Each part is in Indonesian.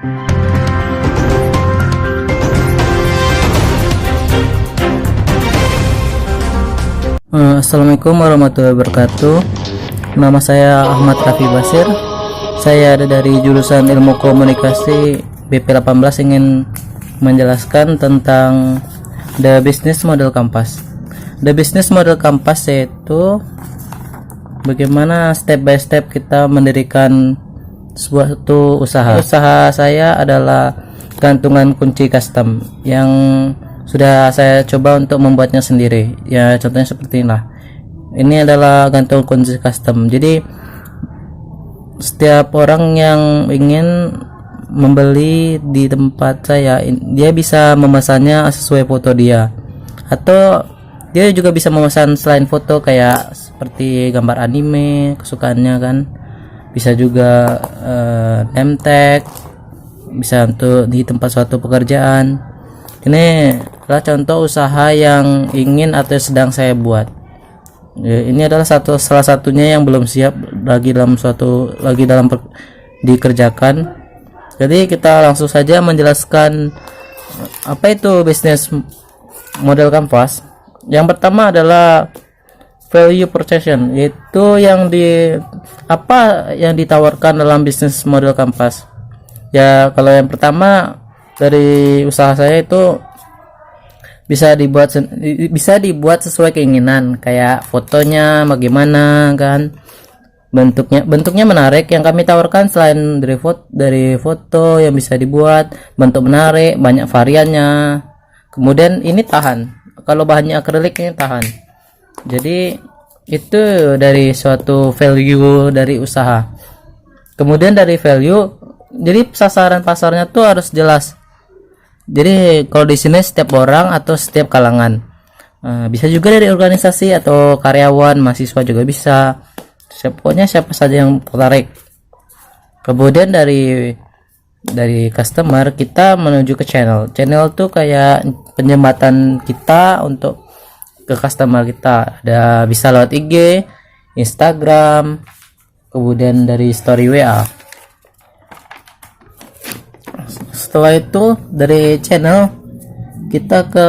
Assalamualaikum warahmatullahi wabarakatuh. Nama saya Ahmad Raffi Basir. Saya ada dari jurusan Ilmu Komunikasi BP18, ingin menjelaskan tentang The Business Model Compass. The Business Model Compass yaitu bagaimana step by step kita mendirikan suatu usaha. Usaha saya adalah gantungan kunci custom yang sudah saya coba untuk membuatnya sendiri. Ya, contohnya seperti inilah. Ini adalah gantung kunci custom. Jadi setiap orang yang ingin membeli di tempat saya, dia bisa memesannya sesuai foto dia, atau dia juga bisa memesan selain foto kayak seperti gambar anime kesukaannya kan. Bisa juga name tag, bisa untuk di tempat suatu pekerjaan. Ini adalah contoh usaha yang ingin atau sedang saya buat. Ini adalah salah satunya yang belum siap lagi dalam dikerjakan. Jadi kita langsung saja menjelaskan apa itu bisnis model Compass. Yang pertama adalah value proposition, yaitu apa yang ditawarkan dalam bisnis model Compass. Ya, kalau yang pertama dari usaha saya itu bisa dibuat sesuai keinginan, kayak fotonya bagaimana kan, bentuknya menarik. Yang kami tawarkan selain dari foto yang bisa dibuat bentuk menarik, banyak variannya. Kemudian ini tahan, kalau bahannya akrilik ini tahan. Jadi itu dari suatu value dari usaha. Kemudian dari value, jadi sasaran pasarnya tuh harus jelas. Jadi kalau di sini setiap orang atau setiap kalangan, bisa juga dari organisasi atau karyawan, mahasiswa juga bisa. Pokoknya siapa saja yang tertarik. Kemudian dari customer kita menuju ke channel. Channel tuh kayak penjembatan kita untuk ke customer kita. Ada bisa lewat IG, Instagram, kemudian dari story WA. Setelah itu dari channel kita ke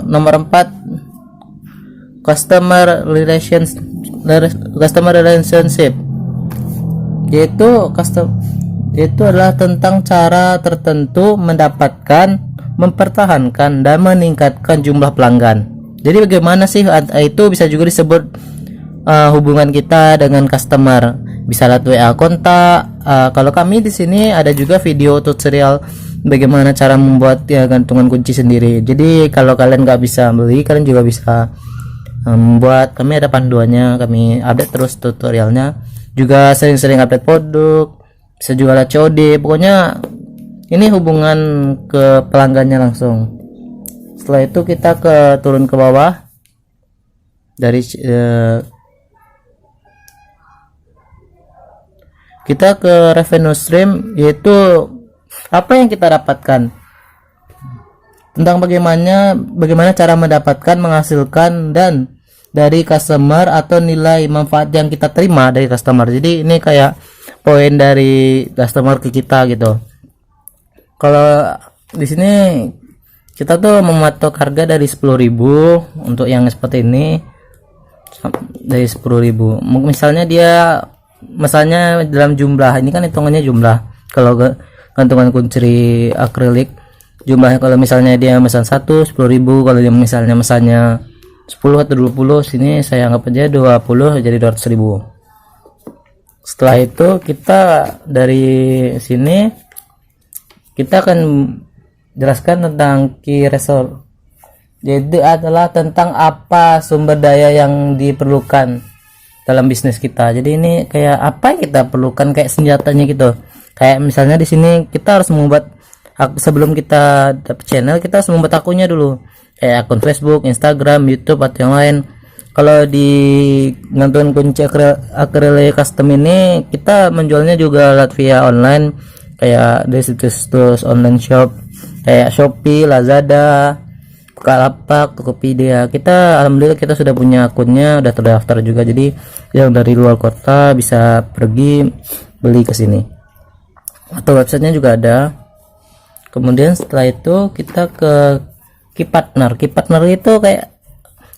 nomor 4, customer relationship, yaitu adalah tentang cara tertentu mendapatkan, mempertahankan dan meningkatkan jumlah pelanggan. Jadi bagaimana sih itu bisa juga disebut hubungan kita dengan customer. Bisa lewat WA kontak. Kalau kami di sini ada juga video tutorial bagaimana cara membuat gantungan kunci sendiri. Jadi kalau kalian nggak bisa beli, kalian juga bisa membuat. Kami ada panduannya, kami update terus tutorialnya. Juga sering-sering update produk. Bisa juga lewat COD. Pokoknya ini hubungan ke pelanggannya langsung. Setelah itu kita turun ke bawah dari kita ke revenue stream, yaitu apa yang kita dapatkan, tentang bagaimana cara mendapatkan, menghasilkan dan dari customer atau nilai manfaat yang kita terima dari customer. Jadi ini kayak poin dari customer ke kita gitu. Kalau di sini kita tuh mematok harga dari 10.000 untuk yang seperti ini, dari 10.000. Misalnya dalam jumlah, ini kan hitungannya jumlah. Kalau gantungan kunci akrilik jumlahnya, kalau misalnya dia mesan 10.000, kalau dia misalnya mesannya 10 atau 20, sini saya anggap aja 20, jadi 200.000. Setelah itu kita dari sini kita akan jelaskan tentang key resource, jadi adalah tentang apa sumber daya yang diperlukan dalam bisnis kita. Jadi ini kayak apa yang kita perlukan, kayak senjatanya gitu. Kayak misalnya di sini kita harus membuat, sebelum kita dapat channel, kita harus membuat akunnya dulu, kayak akun Facebook, Instagram, YouTube atau yang lain. Kalau di gantungan kunci akrilik custom ini kita menjualnya juga lewat via online, kayak di situs online shop kayak Shopee, Lazada, Bukalapak, Tokopedia. Alhamdulillah kita sudah punya akunnya, udah terdaftar juga. Jadi yang dari luar kota bisa pergi beli ke sini. Atau websitenya juga ada. Kemudian setelah itu kita ke key partner. Key partner itu kayak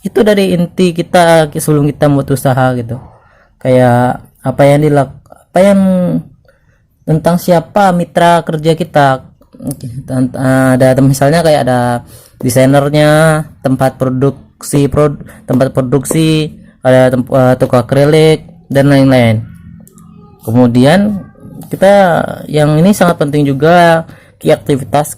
itu dari inti kita sebelum kita buat usaha gitu, kayak apa yang tentang siapa mitra kerja kita. Ada misalnya kayak ada desainernya, tempat produksi, ada toko akrilik dan lain-lain. Kemudian kita yang ini sangat penting juga, aktivitas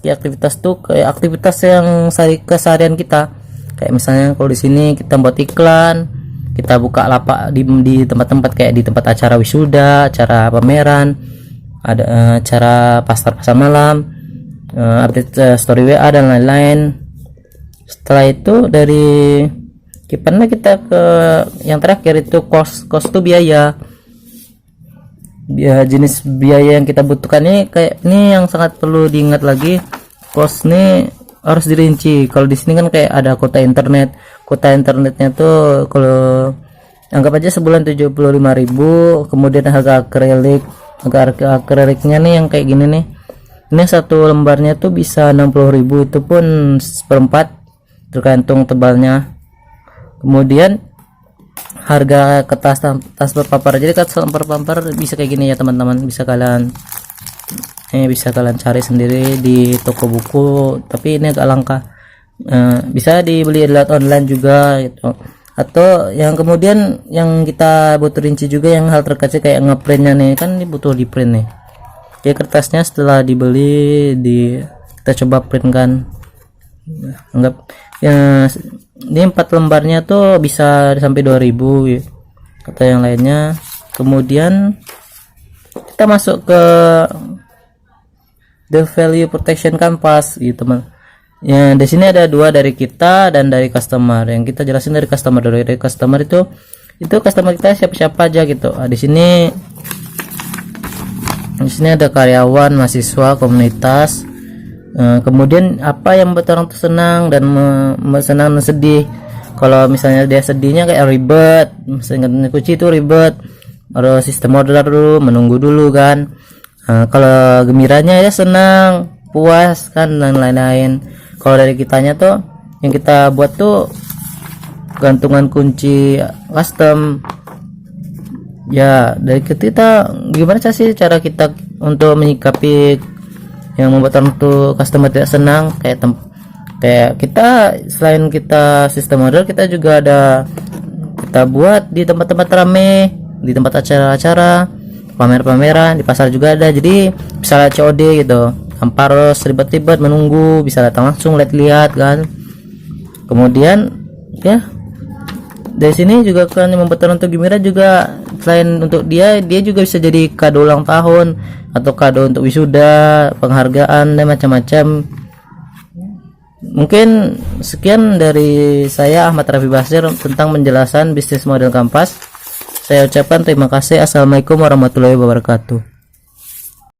tuh kayak aktivitas yang keseharian kita. Kayak misalnya kalau di sini kita buat iklan, kita buka lapak di tempat-tempat kayak di tempat acara wisuda, acara pameran, ada acara pasar malam, update story WA dan lain-lain. Setelah itu dari gimana kita ke yang terakhir itu cost tuh biaya. Jenis biaya yang kita butuhkan ini kayak ini yang sangat perlu diingat lagi, cost nih harus dirinci. Kalau di sini kan kayak ada kuota internetnya tuh kalau anggap aja sebulan 75.000. Kemudian harga akriliknya nih yang kayak gini nih, ini satu lembarnya tuh bisa 60.000, itu pun seperempat tergantung tebalnya. Kemudian harga kertas tas berpapar, jadi kertas berpapar bisa kayak gini ya teman-teman, bisa kalian cari sendiri di toko buku, tapi ini agak langka. Bisa dibeli lewat online juga gitu. Atau yang kemudian yang kita butuh rinci juga yang hal terkecil kayak ngeprintnya nih, kan ini butuh di print nih. Jadi kertasnya setelah dibeli kita coba print kan, anggap ya ini 4 lembarnya tuh bisa sampai 2.000 gitu, kata yang lainnya. Kemudian kita masuk ke the value protection canvas gitu teman ya. Di sini ada dua, dari kita dan dari customer. Yang kita jelasin dari customer dulu. Dari customer itu customer kita siapa aja gitu. Di sini ada karyawan, mahasiswa, komunitas. Kemudian apa yang membuat orang tuh senang dan senang dan sedih. Kalau misalnya dia sedihnya kayak ribet, misalnya kunci itu ribet, harus sistem order dulu, menunggu dulu kan. Kalau gembiranya ya senang, puas kan, dan lain-lain. Kalau dari kitanya tuh yang kita buat tuh gantungan kunci custom ya. Dari kita gimana sih cara kita untuk menyikapi yang membuat orang tuh customer tidak senang, kayak kita selain kita sistem order, kita juga kita buat di tempat-tempat rame, di tempat acara-acara, pameran di pasar juga ada. Jadi bisa COD gitu, tanpa harus ribet-ribet menunggu, bisa datang langsung lihat kan. Kemudian ya dari sini juga kan yang membuat orang tuh gembira juga, selain untuk dia juga bisa jadi kado ulang tahun atau kado untuk wisuda, penghargaan dan macam-macam. Mungkin sekian dari saya Ahmad Rafi Basir tentang penjelasan bisnis model Kampas. Saya ucapkan terima kasih. Assalamualaikum warahmatullahi wabarakatuh.